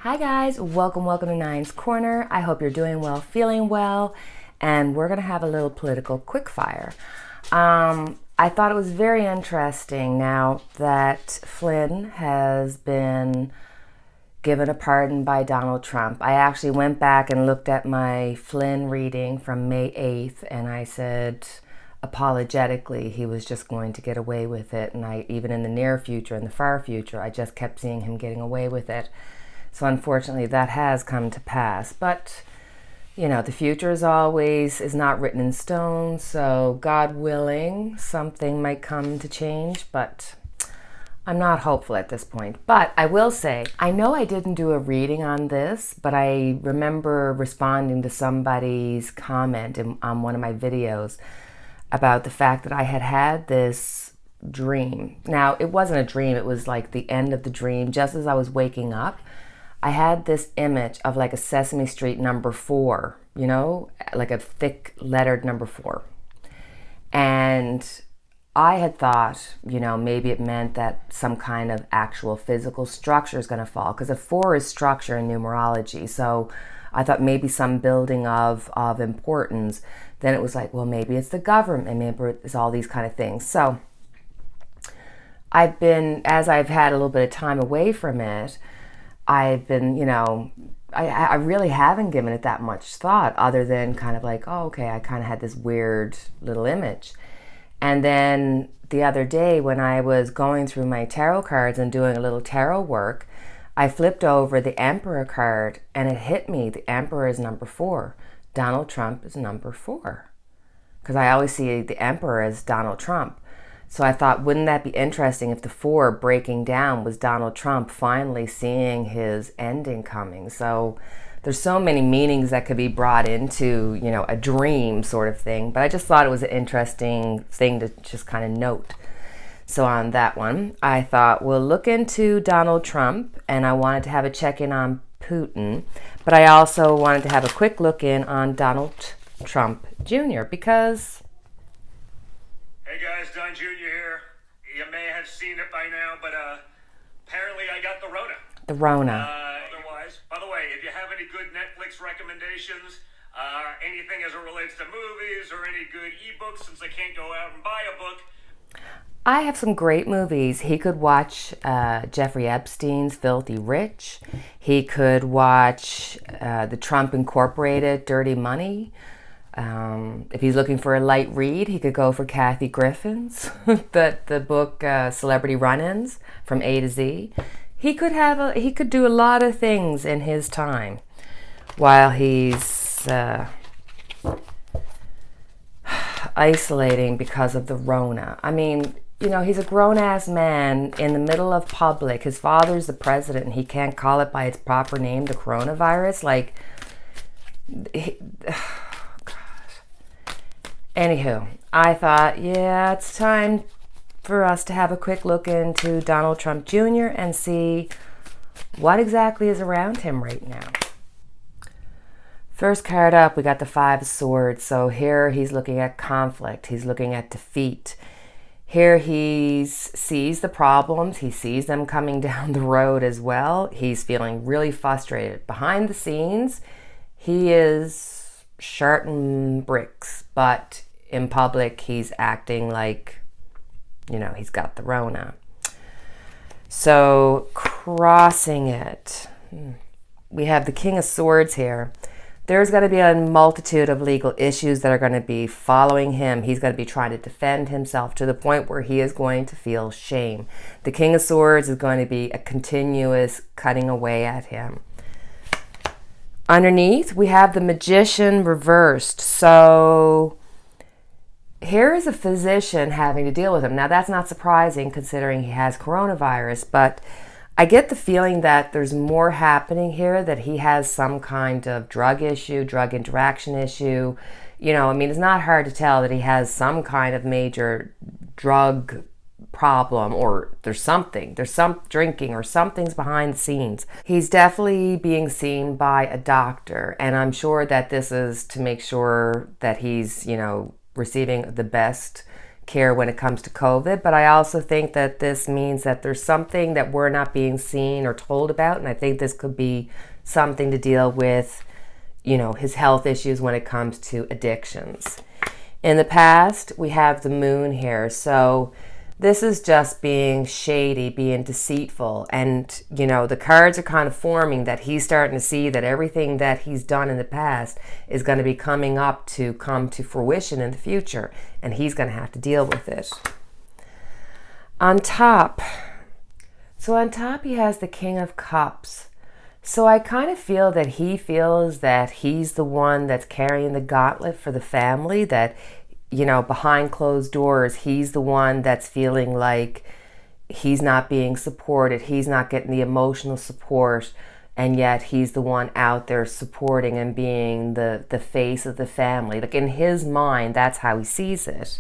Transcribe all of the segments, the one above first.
Hi guys, welcome to Nine's Corner. I hope you're doing well, feeling well, and we're gonna have a little political quickfire. I thought it was very interesting now that Flynn has been given a pardon by Donald Trump. I actually went back and looked at my Flynn reading from May 8th, and I said apologetically he was just going to get away with it, and I even in the near future, in the far future, I just kept seeing him getting away with it. So unfortunately that has come to pass. But, you know, the future is not written in stone. So God willing, something might come to change. But I'm not hopeful at this point. But I will say, I know I didn't do a reading on this, but I remember responding to somebody's comment on one of my videos about the fact that I had this dream. Now, it wasn't a dream. It was like the end of the dream. Just as I was waking up, I had this image of like a Sesame Street number 4, you know, like a thick lettered number 4. And I had thought, you know, maybe it meant that some kind of actual physical structure is going to fall, because a 4 is structure in numerology. So I thought maybe some building of importance. Then it was like, well, maybe it's the government, and maybe it's all these kind of things. So as I've had a little bit of time away from it, I've been, you know, I really haven't given it that much thought, other than kind of like, oh, okay, I kind of had this weird little image. And then the other day when I was going through my tarot cards and doing a little tarot work, I flipped over the Emperor card and it hit me. The Emperor is number 4. Donald Trump is number 4. Because I always see the Emperor as Donald Trump. So I thought, wouldn't that be interesting if the 4 breaking down was Donald Trump finally seeing his ending coming? So there's so many meanings that could be brought into, you know, a dream sort of thing. But I just thought it was an interesting thing to just kind of note. So on that one, I thought we'll look into Donald Trump, and I wanted to have a check-in on Putin. But I also wanted to have a quick look in on Donald Trump Jr. because... Hey guys, Don Jr. here. You may have seen it by now, but apparently I got the Rona. The Rona. Otherwise, by the way, if you have any good Netflix recommendations, anything as it relates to movies or any good ebooks, since I can't go out and buy a book. I have some great movies. He could watch Jeffrey Epstein's Filthy Rich. He could watch the Trump Incorporated Dirty Money. If he's looking for a light read, he could go for Kathy Griffin's, the book Celebrity Run-Ins from A to Z. He could do a lot of things in his time while he's isolating because of the Rona. I mean, you know, he's a grown-ass man in the middle of public. His father's the president, and he can't call it by its proper name, the coronavirus. Like, anywho, I thought, yeah, it's time for us to have a quick look into Donald Trump Jr. and see what exactly is around him right now. First card up, we got the 5 of Swords. So here he's looking at conflict. He's looking at defeat. Here he sees the problems. He sees them coming down the road as well. He's feeling really frustrated. Behind the scenes, he is sharting bricks, but in public he's acting like, you know, he's got the Rona. So crossing it, we have the King of Swords here. There's going to be a multitude of legal issues that are going to be following him. He's going to be trying to defend himself to the point where he is going to feel shame. The King of Swords is going to be a continuous cutting away at him. Underneath, we have the Magician reversed. So here is a physician having to deal with him. Now, that's not surprising considering he has coronavirus, but I get the feeling that there's more happening here, that he has some kind of drug issue, drug interaction issue. You know, I mean, it's not hard to tell that he has some kind of major drug problem, or there's some drinking or something's behind the scenes. He's definitely being seen by a doctor, and I'm sure that this is to make sure that he's, you know, receiving the best care when it comes to COVID, but I also think that this means that there's something that we're not being seen or told about, and I think this could be something to deal with, his health issues when it comes to addictions. In the past, we have the moon here, so this is just being shady, being deceitful, and the cards are kind of forming that he's starting to see that everything that he's done in the past is going to be coming up to come to fruition in the future, and he's going to have to deal with it. On top he has the King of Cups. So I kind of feel that he feels that he's the one that's carrying the gauntlet for the family, that behind closed doors, he's the one that's feeling like he's not being supported, he's not getting the emotional support, and yet he's the one out there supporting and being the face of the family. Like, in his mind, that's how he sees it.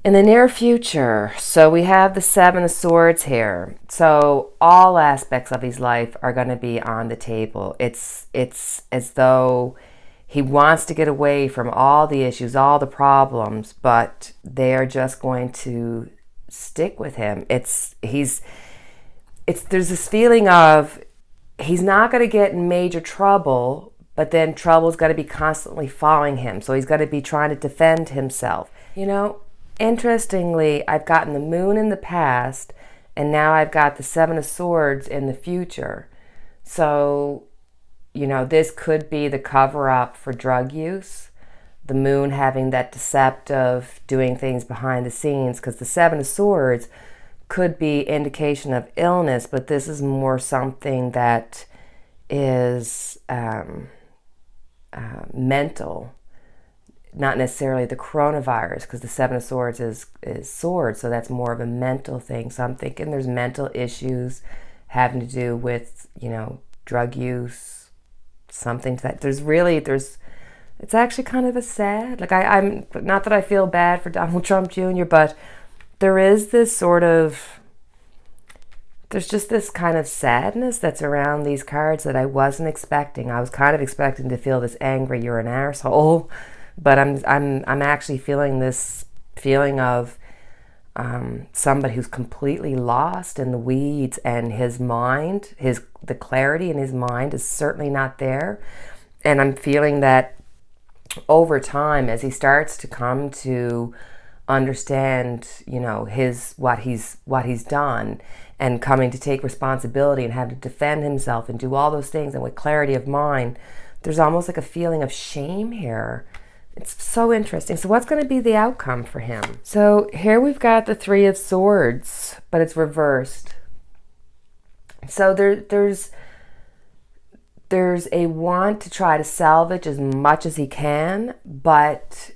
In the near future, so we have the Seven of Swords here. So all aspects of his life are going to be on the table. It's as though he wants to get away from all the issues, all the problems, but they are just going to stick with him. There's this feeling of he's not going to get in major trouble, but then trouble's going to be constantly following him. So he's going to be trying to defend himself. Interestingly, I've gotten the moon in the past, and now I've got the Seven of Swords in the future. So, this could be the cover-up for drug use. The moon having that deceptive, doing things behind the scenes, because the Seven of Swords could be indication of illness, but this is more something that is mental. Not necessarily the coronavirus, because the Seven of Swords is swords, so that's more of a mental thing. So I'm thinking there's mental issues having to do with, drug use, something to that. It's actually kind of a sad, like I'm not that I feel bad for Donald Trump Jr., but there is this there's just this kind of sadness that's around these cards that I wasn't expecting. I was kind of expecting to feel this angry, you're an arsehole. But I'm actually feeling this feeling of somebody who's completely lost in the weeds, and his mind, the clarity in his mind is certainly not there. And I'm feeling that over time, as he starts to come to understand, what he's done, and coming to take responsibility and have to defend himself and do all those things, and with clarity of mind, there's almost like a feeling of shame here. It's so interesting. So what's going to be the outcome for him? So here we've got the Three of Swords, but it's reversed. So there's a want to try to salvage as much as he can, but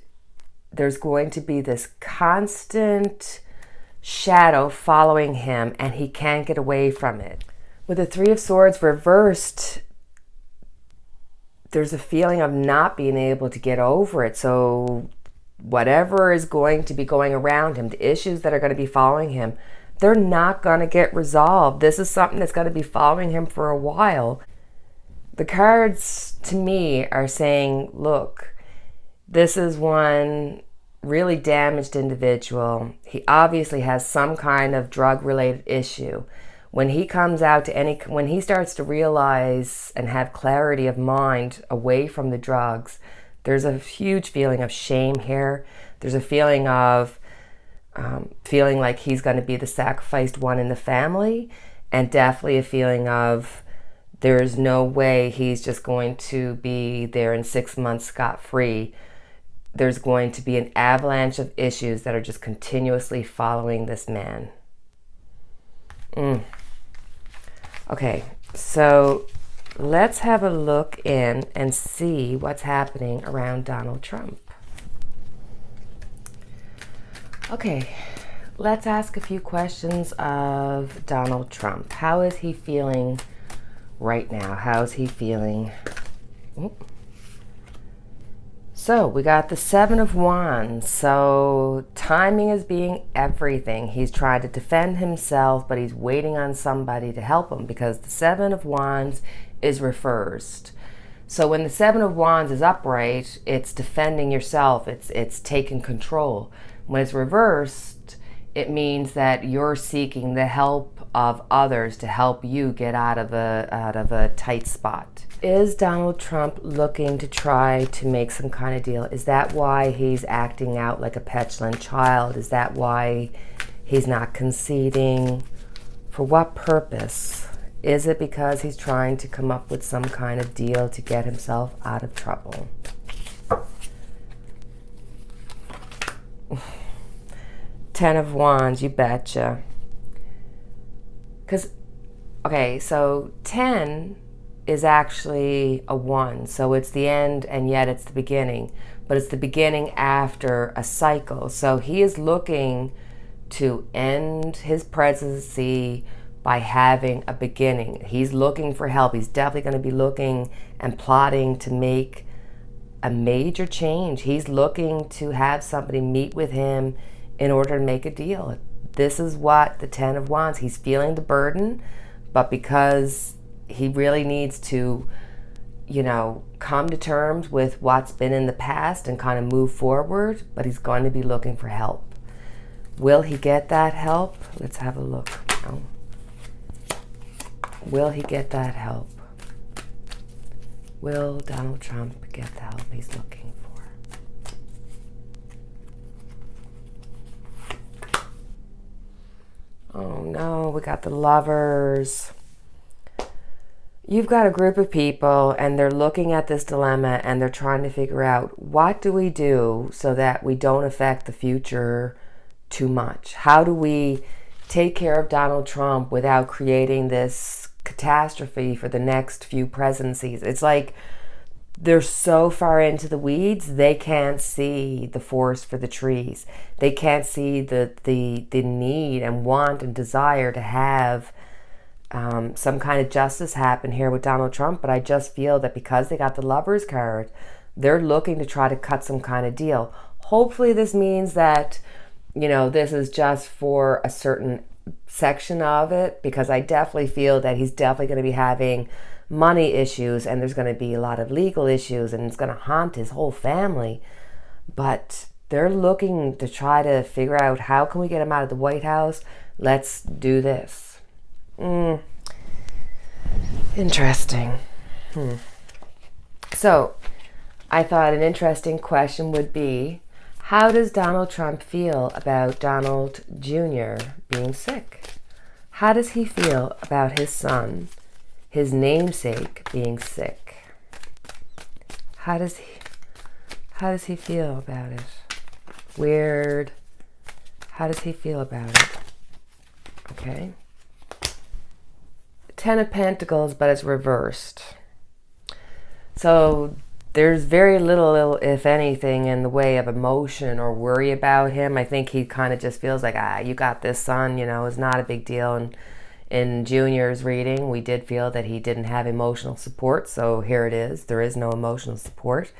there's going to be this constant shadow following him, and he can't get away from it. With the Three of Swords reversed, there's a feeling of not being able to get over it. So whatever is going to be going around him, the issues that are going to be following him, they're not going to get resolved. This is something that's going to be following him for a while. The cards to me are saying, look, this is one really damaged individual. He obviously has some kind of drug-related issue. When he comes out when he starts to realize and have clarity of mind away from the drugs, there's a huge feeling of shame here. There's a feeling of feeling like he's going to be the sacrificed one in the family, and definitely a feeling of there's no way he's just going to be there in 6 months scot-free. There's going to be an avalanche of issues that are just continuously following this man. Okay, so let's have a look in and see what's happening around Donald Trump. Okay, let's ask a few questions of Donald Trump. How is he feeling right now? How is he feeling? Oop. So we got the Seven of Wands. So timing is being everything. He's trying to defend himself, but he's waiting on somebody to help him, because the Seven of Wands is reversed. So when the Seven of Wands is upright, it's defending yourself. It's taking control. When it's reversed, it means that you're seeking the help of others to help you get out of a tight spot. Is Donald Trump looking to try to make some kind of deal? Is that why he's acting out like a petulant child? Is that why he's not conceding? For what purpose? Is it because he's trying to come up with some kind of deal to get himself out of trouble? Ten of Wands, you betcha. Because, okay, so 10 is actually a 1. So it's the end and yet it's the beginning. But it's the beginning after a cycle. So he is looking to end his presidency by having a beginning. He's looking for help. He's definitely going to be looking and plotting to make a major change. He's looking to have somebody meet with him in order to make a deal. This is what the Ten of Wands, he's feeling the burden, but because he really needs to, come to terms with what's been in the past and kind of move forward, but he's going to be looking for help. Will he get that help? Let's have a look. Will he get that help? Will Donald Trump get the help he's looking for? Oh no, we got the Lovers. You've got a group of people and they're looking at this dilemma and they're trying to figure out, what do we do so that we don't affect the future too much? How do we take care of Donald Trump without creating this catastrophe for the next few presidencies? It's like they're so far into the weeds, they can't see the forest for the trees. They can't see the need and want and desire to have some kind of justice happen here with Donald Trump. But I just feel that because they got the Lovers card, they're looking to try to cut some kind of deal. Hopefully this means that, this is just for a certain section of it, because I definitely feel that he's definitely going to be having money issues and there's going to be a lot of legal issues and it's going to haunt his whole family. But they're looking to try to figure out, how can we get him out of the White House? Let's do this. Interesting. So I thought an interesting question would be, how does Donald Trump feel about Donald Jr. being sick? How does he feel about his son, his namesake, being sick? How does he feel about it? Weird. How does he feel about it? Okay. Ten of Pentacles, but it's reversed. So there's very little, if anything, in the way of emotion or worry about him. I think he kind of just feels like, you got this, son, it's not a big deal. And in Junior's reading, we did feel that he didn't have emotional support. So here it is. There is no emotional support.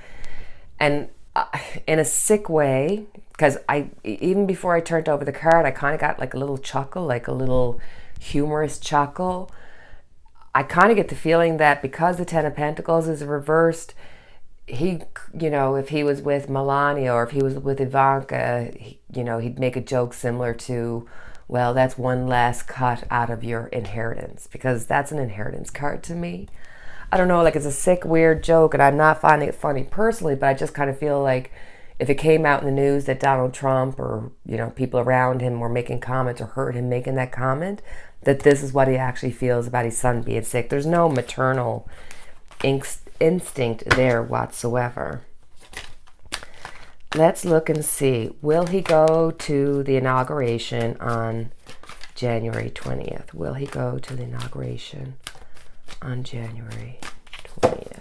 And in a sick way, because even before I turned over the card, I kind of got like a little chuckle, like a little humorous chuckle. I kind of get the feeling that because the Ten of Pentacles is reversed, he, if he was with Melania or if he was with Ivanka, he'd make a joke similar to, well, that's one less cut out of your inheritance, because that's an inheritance card to me. I don't know, like it's a sick, weird joke, and I'm not finding it funny personally, but I just kind of feel like if it came out in the news that Donald Trump or, people around him were making comments or heard him making that comment, that this is what he actually feels about his son being sick. There's no maternal instinct there whatsoever. Let's look and see. Will he go to the inauguration on January 20th? Will he go to the inauguration on January 20th?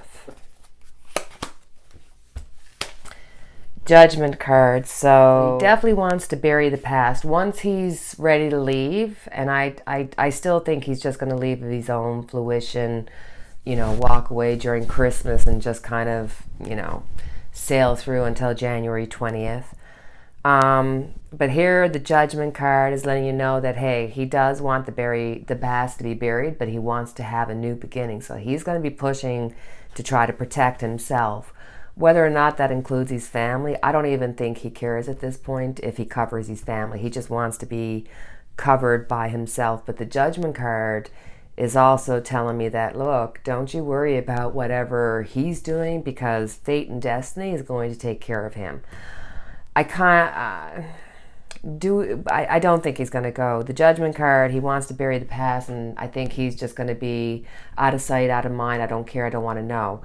Judgment card. So he definitely wants to bury the past. Once he's ready to leave, and I still think he's just going to leave of his own fruition, walk away during Christmas and just kind of, sail through until January 20th. But here the Judgment card is letting you know that, hey, he does want the past to be buried, but he wants to have a new beginning. So he's going to be pushing to try to protect himself. Whether or not that includes his family, I don't even think he cares at this point if he covers his family. He just wants to be covered by himself. But the Judgment card is also telling me that, look, don't you worry about whatever he's doing, because fate and destiny is going to take care of him. I don't think he's going to go. The Judgment card, he wants to bury the past, and I think he's just going to be out of sight, out of mind. I don't care. I don't want to know.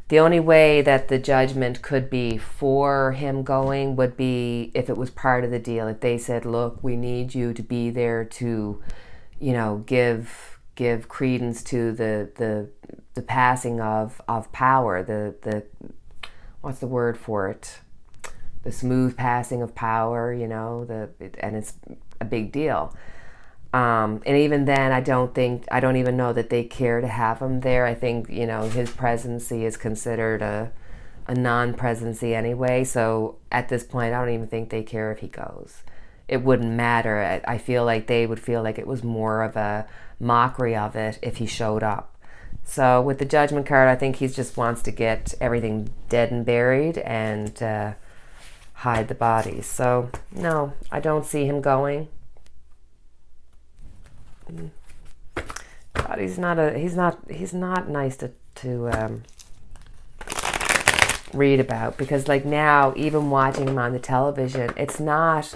The only way that the Judgment could be for him going would be if it was part of the deal. If they said, look, we need you to be there to, give credence to the passing of power, the what's the word for it? The smooth passing of power, and it's a big deal. And even then, I don't even know that they care to have him there. I think, his presidency is considered a non-presidency anyway. So at this point, I don't even think they care if he goes. It wouldn't matter. I feel like they would feel like it was more of a mockery of it if he showed up. So with the Judgment card, I think he just wants to get everything dead and buried and hide the bodies. So no, I don't see him going. God, he's not nice to read about, because like now, even watching him on the television, it's not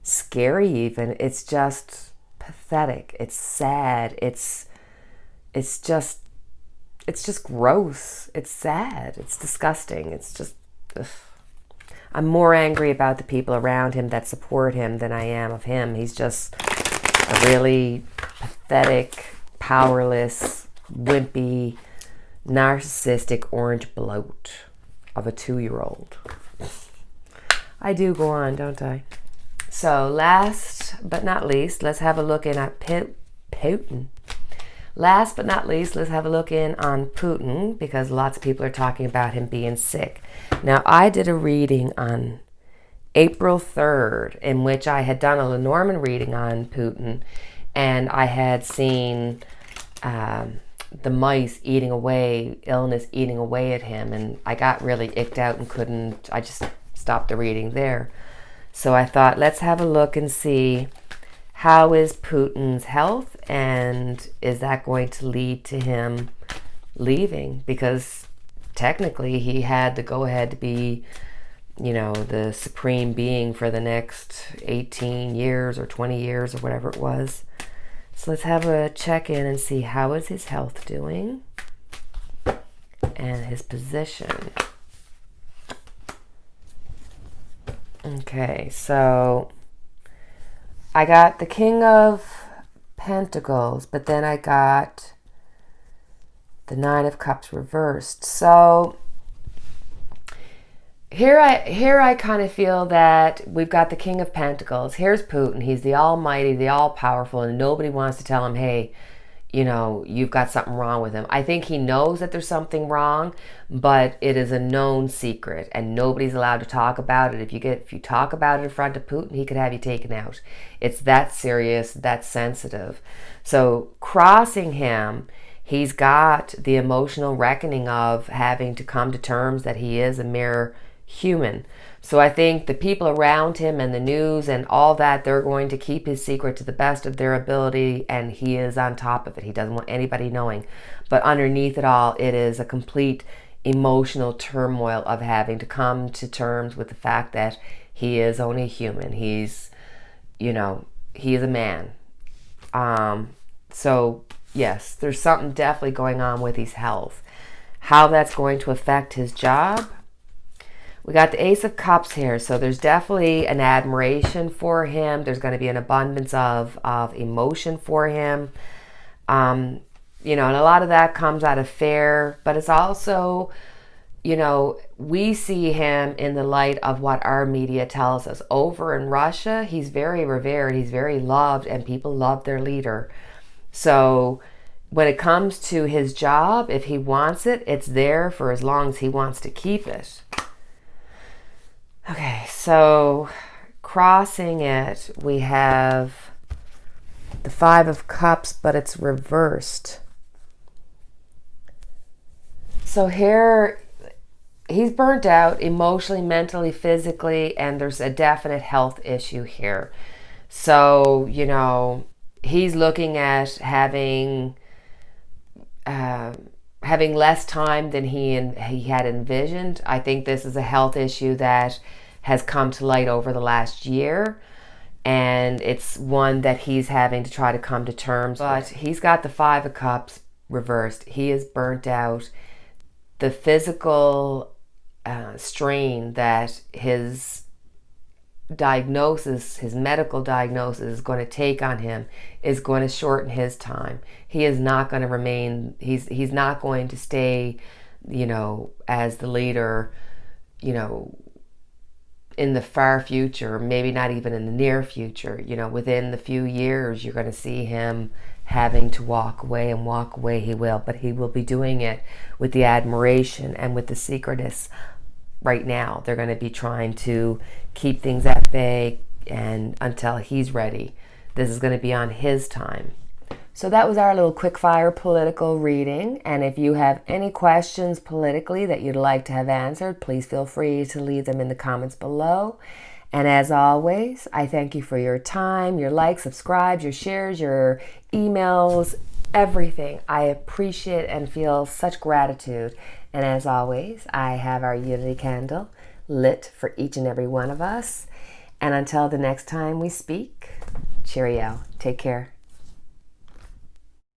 scary even. It's just pathetic. It's sad. It's just gross. It's sad. It's disgusting. It's just ugh. I'm more angry about the people around him that support him than I am of him. He's just a really pathetic, powerless, wimpy, narcissistic orange bloat of a 2-year-old. I do go on, don't I? So last but not least, let's have a look in at Putin. Last but not least, let's have a look in on Putin, because lots of people are talking about him being sick. Now, I did a reading on April 3rd in which I had done a Lenormand reading on Putin, and I had seen the mice eating away, illness eating away at him, and I got really icked out and I just stopped the reading there. So I thought, let's have a look and see how is Putin's health, and is that going to lead to him leaving? Because technically he had the go-ahead to be, the supreme being for the next 18 years or 20 years or whatever it was. So let's have a check-in and see how is his health doing and his position. Okay, so I got the King of Pentacles, but then I got the Nine of Cups reversed. So here I kind of feel that we've got the King of Pentacles. Here's Putin. He's the almighty, the all-powerful, and nobody wants to tell him, hey, you've got something wrong with him. I think he knows that there's something wrong, but it is a known secret, and nobody's allowed to talk about it. If you talk about it in front of Putin, he could have you taken out. It's that serious, that sensitive. So crossing him, he's got the emotional reckoning of having to come to terms that he is a mere human. So I think the people around him and the news and all that, they're going to keep his secret to the best of their ability, and he is on top of it. He doesn't want anybody knowing. But underneath it all, it is a complete emotional turmoil of having to come to terms with the fact that he is only human. He's, he is a man. So yes, there's something definitely going on with his health. How that's going to affect his job, we got the Ace of Cups here, so there's definitely an admiration for him. There's going to be an abundance of emotion for him. And a lot of that comes out of fear, but it's also, we see him in the light of what our media tells us. Over in Russia, he's very revered, he's very loved, and people love their leader. So when it comes to his job, if he wants it, it's there for as long as he wants to keep it. Okay, so crossing it, we have the Five of Cups, but it's reversed. So here, he's burnt out emotionally, mentally, physically, and there's a definite health issue here. So, he's looking at having less time than he had envisioned. I think this is a health issue that has come to light over the last year, and it's one that he's having to try to come to terms with. But he's got the Five of Cups reversed. He is burnt out. The physical strain that his diagnosis, his medical diagnosis, is going to take on him is going to shorten his time. He is not going to remain, he's not going to stay, as the leader, in the far future, maybe not even in the near future. Within the few years, you're going to see him having to walk away, and walk away he will, but he will be doing it with the admiration and with the secretists. Right now, they're going to be trying to keep things at bay and until he's ready. This is going to be on his time. So that was our little quickfire political reading. And if you have any questions politically that you'd like to have answered, please feel free to leave them in the comments below. And as always, I thank you for your time, your likes, subscribes, your shares, your emails, everything. I appreciate and feel such gratitude. And as always, I have our unity candle lit for each and every one of us. And until the next time we speak, cheerio. Take care.